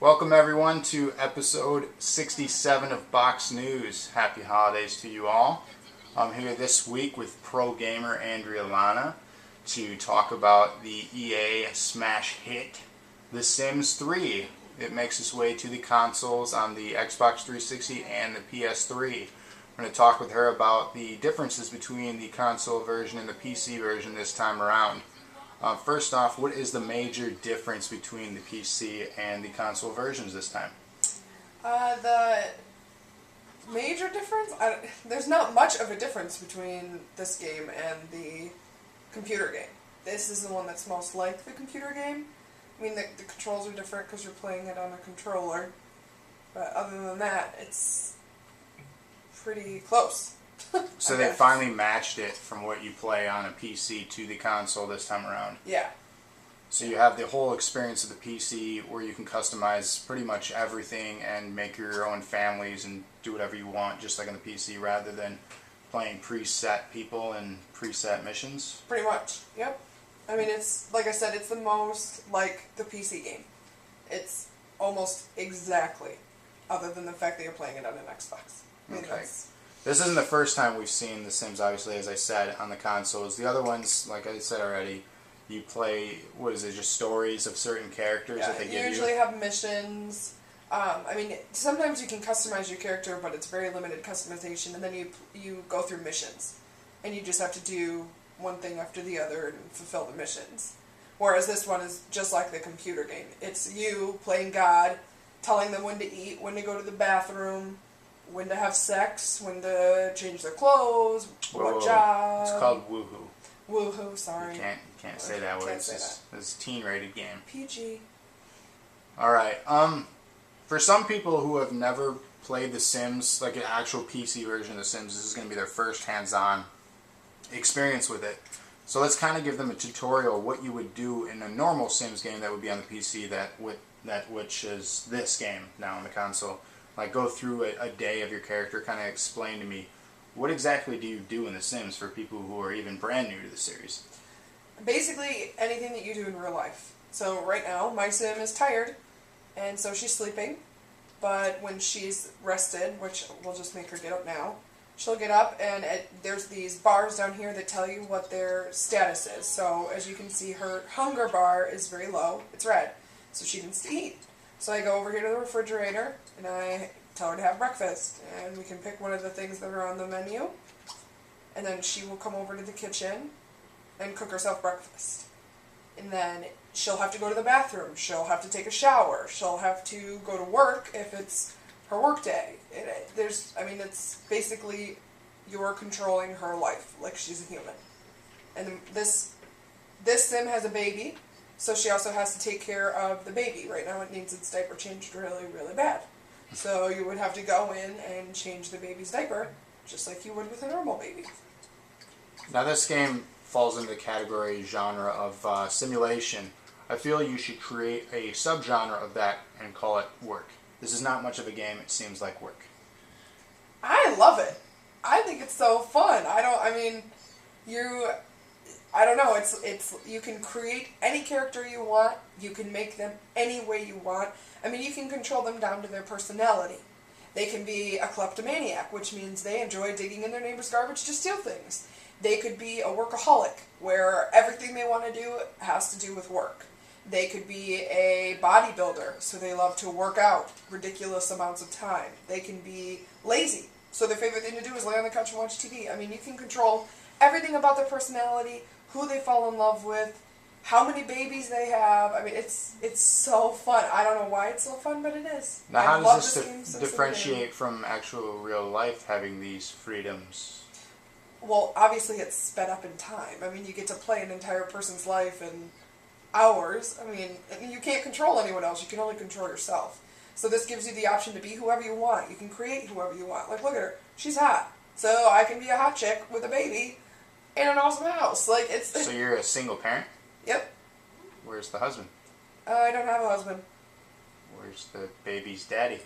Welcome everyone to episode 67 of Box News. Happy holidays to you all. I'm here this week with pro gamer Andrealana to talk about the EA smash hit, The Sims 3. It makes its way to the consoles on the Xbox 360 and the PS3. I'm going to talk with her about the differences between the console version and the PC version this time around. First off, what is the major difference between the PC and the console versions this time? The major difference? There's not much of a difference between this game and the computer game. This is the one that's most like the computer game. I mean, the controls are different because you're playing it on a controller. But other than that, it's pretty close. So they finally matched it from what you play on a PC to the console this time around. Yeah. So you have the whole experience of the PC where you can customize pretty much everything and make your own families and do whatever you want just like on the PC rather than playing preset people and preset missions. Pretty much, yep. I mean, it's, like I said, it's the most like the PC game. It's almost exactly, other than the fact that you're playing it on an Xbox. I mean, okay. This isn't the first time we've seen The Sims, obviously, as I said, on the consoles. The other ones, like I said already, you play, what is it, just stories of certain characters that they give you? You usually have missions. I mean, sometimes you can customize your character, but it's very limited customization, and then you go through missions. And you just have to do one thing after the other and fulfill the missions. Whereas this one is just like the computer game. It's you playing God, telling them when to eat, when to go to the bathroom, when to have sex, when to change their clothes, what job. It's called woohoo. Woohoo, sorry. You can't say that word. It's a teen-rated game. PG. Alright, for some people who have never played The Sims, like an actual PC version of The Sims, this is going to be their first hands-on experience with it. So let's kind of give them a tutorial of what you would do in a normal Sims game that would be on the PC which is this game now on the console. Like, go through a day of your character, kind of explain to me, what exactly do you do in The Sims for people who are even brand new to the series? Basically, anything that you do in real life. So right now, my Sim is tired, and so she's sleeping, but when she's rested, which we'll just make her get up now, she'll get up, and there's these bars down here that tell you what their status is. So as you can see, her hunger bar is very low, it's red, so she needs to eat. So I go over here to the refrigerator, and I tell her to have breakfast, and we can pick one of the things that are on the menu, and then she will come over to the kitchen and cook herself breakfast. And then she'll have to go to the bathroom, she'll have to take a shower, she'll have to go to work if it's her work day. It's basically you're controlling her life like she's a human. And this Sim has a baby, so she also has to take care of the baby. Right now it needs its diaper changed really, really bad. So you would have to go in and change the baby's diaper, just like you would with a normal baby. Now this game falls into the category genre of simulation. I feel you should create a subgenre of that and call it work. This is not much of a game, it seems like work. I love it. I think it's so fun. You can create any character you want. You can make them any way you want. I mean, you can control them down to their personality. They can be a kleptomaniac, which means they enjoy digging in their neighbor's garbage to steal things. They could be a workaholic, where everything they want to do has to do with work. They could be a bodybuilder, so they love to work out ridiculous amounts of time. They can be lazy, so their favorite thing to do is lay on the couch and watch TV. I mean, you can control everything about their personality, who they fall in love with, how many babies they have. I mean, it's so fun. I don't know why it's so fun, but it is. Now, how does this differentiate from actual real life, having these freedoms? Well, obviously it's sped up in time. I mean, you get to play an entire person's life in hours. I mean, you can't control anyone else. You can only control yourself. So this gives you the option to be whoever you want. You can create whoever you want. Like, look at her. She's hot. So I can be a hot chick with a baby in an awesome house. Like, it's... So you're a single parent? Yep. Where's the husband? I don't have a husband. Where's the baby's daddy?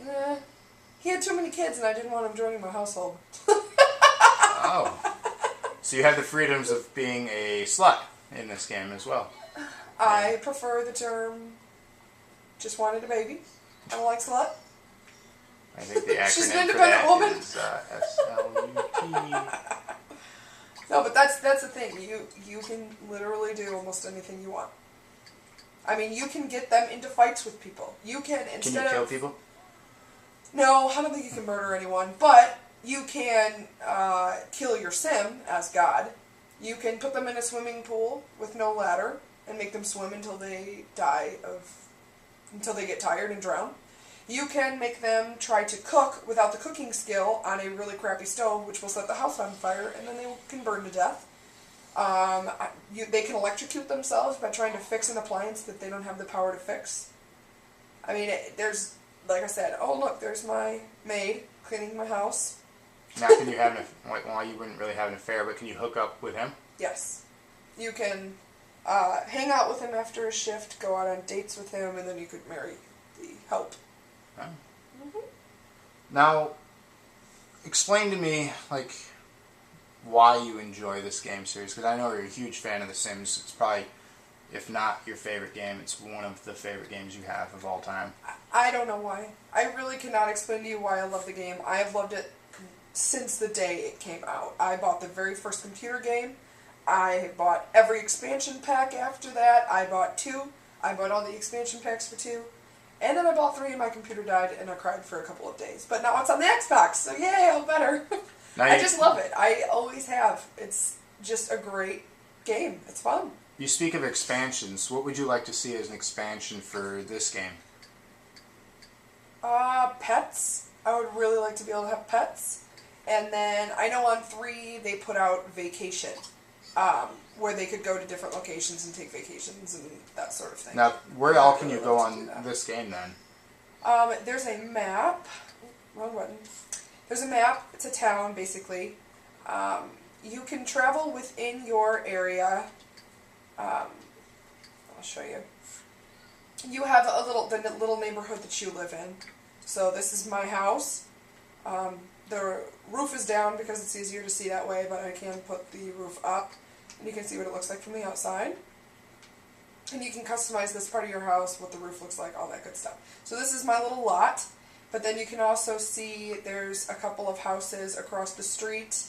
He had too many kids and I didn't want him joining my household. Oh. So you have the freedoms of being a slut in this game as well. I prefer the term just wanted a baby. I don't like slut. I think the acronym She's an for independent that woman. is SLUT. No, but that's the thing. You can literally do almost anything you want. I mean, you can get them into fights with people. You can, instead Can you kill people? No, I don't think you can murder anyone, but you can kill your sim as God. You can put them in a swimming pool with no ladder and make them swim until they until they get tired and drown. You can make them try to cook without the cooking skill on a really crappy stove, which will set the house on fire, and then they can burn to death. They can electrocute themselves by trying to fix an appliance that they don't have the power to fix. I mean, there's, like I said, oh look, there's my maid cleaning my house. Now, can you have well, you wouldn't really have an affair, but can you hook up with him? Yes. You can hang out with him after a shift, go out on dates with him, and then you could marry the help. Oh. Now, explain to me, like, why you enjoy this game series, because I know you're a huge fan of The Sims. It's probably, if not your favorite game, it's one of the favorite games you have of all time. I don't know why. I really cannot explain to you why I love the game. I have loved it since the day it came out. I bought the very first computer game. I bought every expansion pack after that. I bought 2. I bought all the expansion packs for 2. And then I bought 3 and my computer died and I cried for a couple of days. But now it's on the Xbox, so yay, all better. I just love it. I always have. It's just a great game. It's fun. You speak of expansions. What would you like to see as an expansion for this game? Pets. I would really like to be able to have pets. And then I know on 3 they put out Vacation, where they could go to different locations and take vacations and that sort of thing. Now, where all can you go on this game then? There's a map. Wrong button. There's a map. It's a town, basically. You can travel within your area. I'll show you. You have the little neighborhood that you live in. So this is my house. The roof is down because it's easier to see that way, but I can put the roof up, and you can see what it looks like from the outside. And you can customize this part of your house, what the roof looks like, all that good stuff. So this is my little lot, but then you can also see there's a couple of houses across the street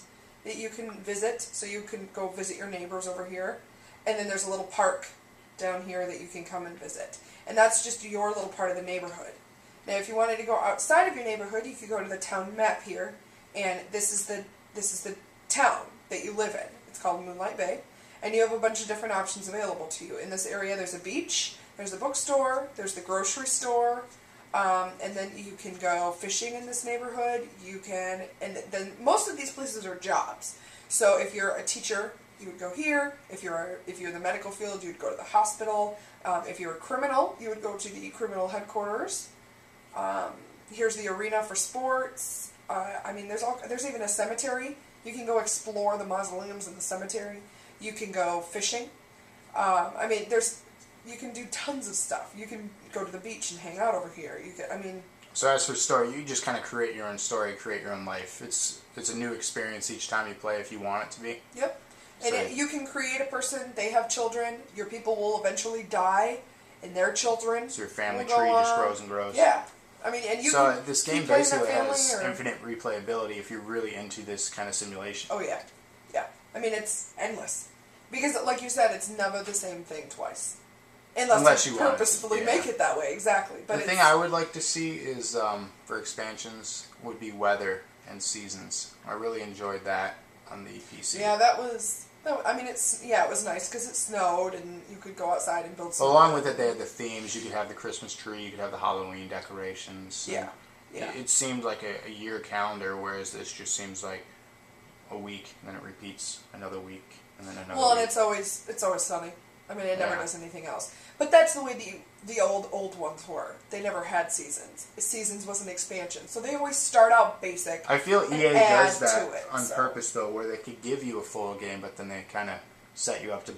that you can visit, so you can go visit your neighbors over here. And then there's a little park down here that you can come and visit. And that's just your little part of the neighborhood. Now, if you wanted to go outside of your neighborhood, you could go to the town map here, and this is the town that you live in. It's called Moonlight Bay, and you have a bunch of different options available to you. In this area, there's a beach, there's a bookstore, there's the grocery store, and then you can go fishing in this neighborhood. You can, and then most of these places are jobs. So if you're a teacher, you would go here. If you're in the medical field, you would go to the hospital. If you're a criminal, you would go to the criminal headquarters. Here's the arena for sports. I mean, there's even a cemetery. You can go explore the mausoleums in the cemetery. You can go fishing. I mean, you can do tons of stuff. You can go to the beach and hang out over here. So as for story, you just kind of create your own story, create your own life. It's a new experience each time you play if you want it to be. Yep. And you can create a person. They have children. Your people will eventually die, and their children. So your family tree just grows and grows. Yeah. I mean, and this game basically has infinite replayability if you're really into this kind of simulation. Oh yeah, yeah. I mean, it's endless because, like you said, it's never the same thing twice, unless you purposefully make it that way. Exactly. But the thing I would like to see is for expansions would be weather and seasons. I really enjoyed that on the PC. Yeah, that was. I mean, it was nice because it snowed and you could go outside and build some. Along with it, they had the themes. You could have the Christmas tree, you could have the Halloween decorations. Yeah, yeah. It seemed like a year calendar, whereas this just seems like a week, and then it repeats another week, and then another. Well, week. and it's always sunny. I mean, it never does anything else. But that's the way the old ones were. They never had seasons. Seasons was an expansion, so they always start out basic. I feel EA does that on purpose, though, where they could give you a full game, but then they kind of set you up to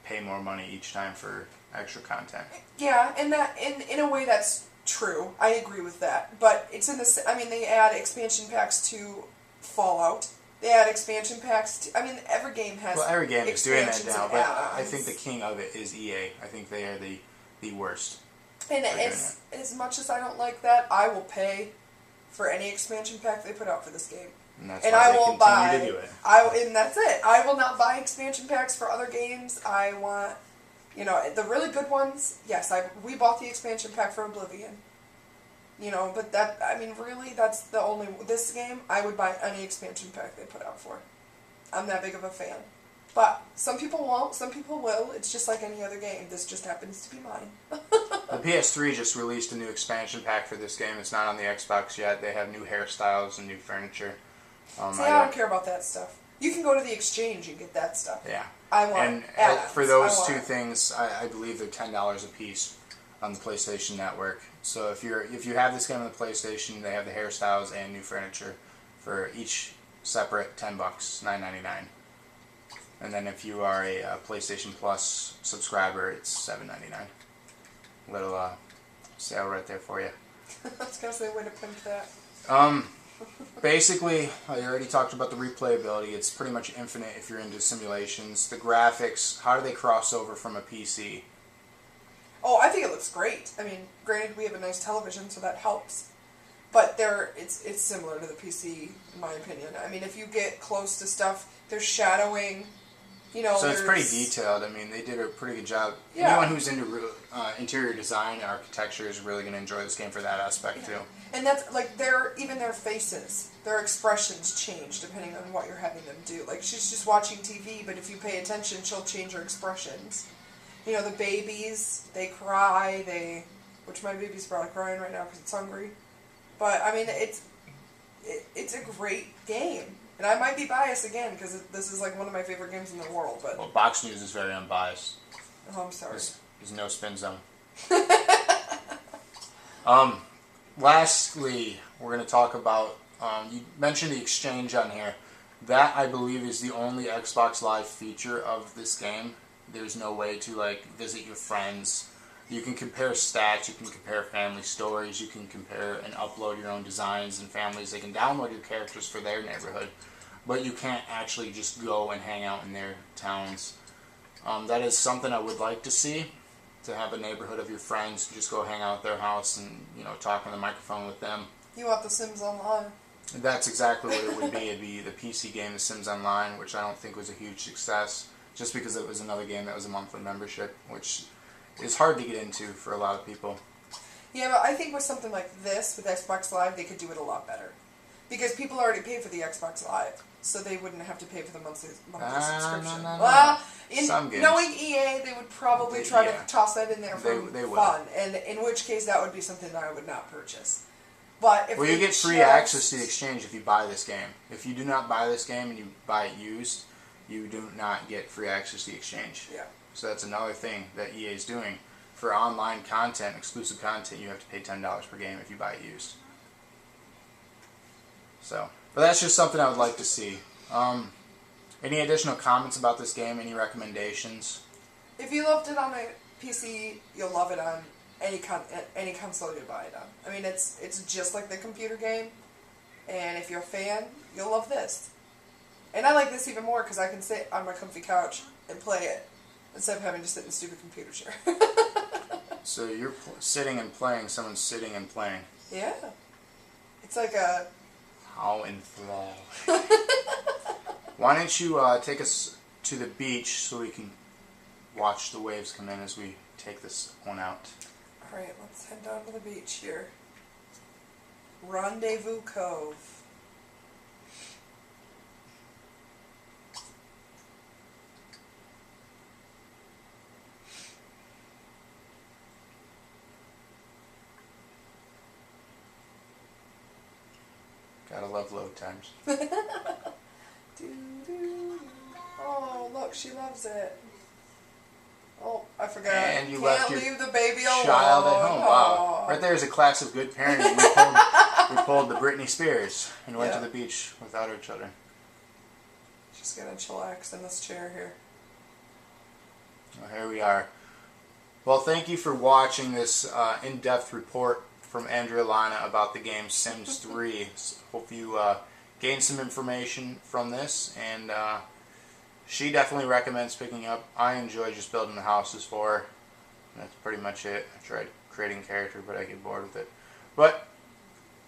pay more money each time for extra content. Yeah, and that in a way that's true. I agree with that. But it's in the. I mean, they add expansion packs to Fallout. They add expansion packs to, I mean, every game has. Well, every game is doing that now, but add-ons. I think the king of it is EA. I think they are the worst. And as much as I don't like that, I will pay for any expansion pack they put out for this game. And that's why I won't buy. To do it. And that's it. I will not buy expansion packs for other games. I want, the really good ones. Yes, we bought the expansion pack for Oblivion. But really, that's the only. This game, I would buy any expansion pack they put out for. I'm that big of a fan. But some people won't, some people will. It's just like any other game. This just happens to be mine. The PS3 just released a new expansion pack for this game. It's not on the Xbox yet. They have new hairstyles and new furniture. I don't care about that stuff. You can go to the exchange and get that stuff. Yeah. I want And add-ons. for those two things, I believe they're $10 a piece on the PlayStation Network. So if you have this game on the PlayStation, they have the hairstyles and new furniture for each separate $10, $9.99. And then if you are a PlayStation Plus subscriber, it's $7.99. Little sale right there for you. I was gonna say, way to pimp that. Basically, I already talked about the replayability. It's pretty much infinite if you're into simulations. The graphics, how do they cross over from a PC? Oh, I think it looks great. I mean, granted, we have a nice television, so that helps. But it's similar to the PC, in my opinion. I mean, if you get close to stuff, there's shadowing. So it's pretty detailed. I mean, they did a pretty good job. Yeah. Anyone who's into interior design and architecture is really going to enjoy this game for that aspect too. And that's like even their faces, their expressions change depending on what you're having them do. Like she's just watching TV, but if you pay attention, she'll change her expressions. The babies, they cry. Which my baby's probably crying right now because it's hungry. But I mean, it's a great game. And I might be biased again, because this is like one of my favorite games in the world, but... Well, Box News is very unbiased. Oh, I'm sorry. There's no spin zone. Lastly, we're going to talk about... you mentioned the exchange on here. That, I believe, is the only Xbox Live feature of this game. There's no way to, visit your friends. You can compare stats, you can compare family stories, you can compare and upload your own designs and families. They can download your characters for their neighborhood, but you can't actually just go and hang out in their towns. That is something I would like to see, to have a neighborhood of your friends, just go hang out at their house and, talk on the microphone with them. You want The Sims Online. That's exactly what it would be. It'd be the PC game, The Sims Online, which I don't think was a huge success, just because it was another game that was a monthly membership, which is hard to get into for a lot of people. Yeah, but I think with something like this, with Xbox Live, they could do it a lot better. Because people already pay for the Xbox Live, so they wouldn't have to pay for the monthly subscription. No. Well, knowing EA, they would probably try to toss that in there for fun, and in which case that would be something that I would not purchase. But if you get free access to the exchange if you buy this game. If you do not buy this game and you buy it used, you do not get free access to the exchange. Yeah. So that's another thing that EA is doing. For online content, exclusive content, you have to pay $10 per game if you buy it used. So, but that's just something I would like to see. Any additional comments about this game? Any recommendations? If you loved it on a PC, you'll love it on any console you buy it on. I mean, it's just like the computer game, and if you're a fan, you'll love this. And I like this even more because I can sit on my comfy couch and play it instead of having to sit in a stupid computer chair. So you're sitting and playing, someone's sitting and playing. Yeah. It's like a... How enthralled. Why don't you take us to the beach so we can watch the waves come in as we take this one out. Alright, let's head down to the beach here. Rendezvous Cove. Gotta love load times. Oh, look, she loves it. Oh, I forgot. And you Can't left your leave the baby alone. child at home. Wow. Aww. Right there is a class of good parenting. We pulled the Britney Spears and went to the beach without our children. Just gonna chillax in this chair here. Well, here we are. Well, thank you for watching this in-depth report from Andrealana about the game Sims 3. Hope you gained some information from this, and she definitely recommends picking up. I enjoy just building the houses for her. That's pretty much it. I tried creating a character, but I get bored with it. But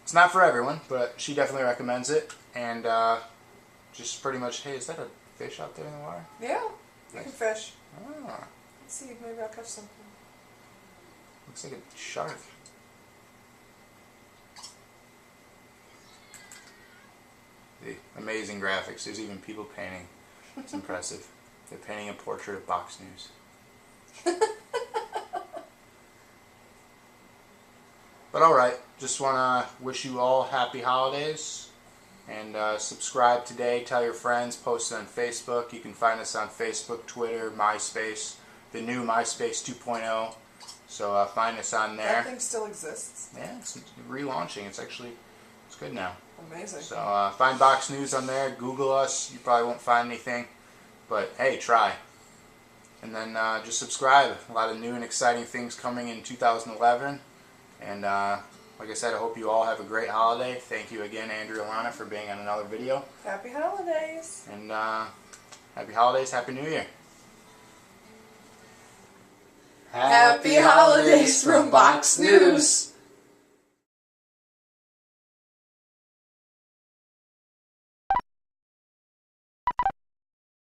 it's not for everyone, but she definitely recommends it. And just pretty much, hey, is that a fish out there in the water? Yeah, you Nice. can fish. Ah, Let's see, maybe I'll catch something. looks like a shark. The amazing graphics. There's even people painting. It's impressive. They're painting a portrait of Box News. But alright, just want to wish you all happy holidays. And subscribe today, tell your friends, post it on Facebook. You can find us on Facebook, Twitter, MySpace, the new MySpace 2.0. So find us on there. That thing still exists. Yeah, it's relaunching. It's good now. Amazing. So find Box News on there. Google us. You probably won't find anything. But hey, try. And then just subscribe. A lot of new and exciting things coming in 2011. And like I said, I hope you all have a great holiday. Thank you again, Andrealana, for being on another video. Happy holidays. And happy holidays, Happy New Year. Happy holidays from Box News.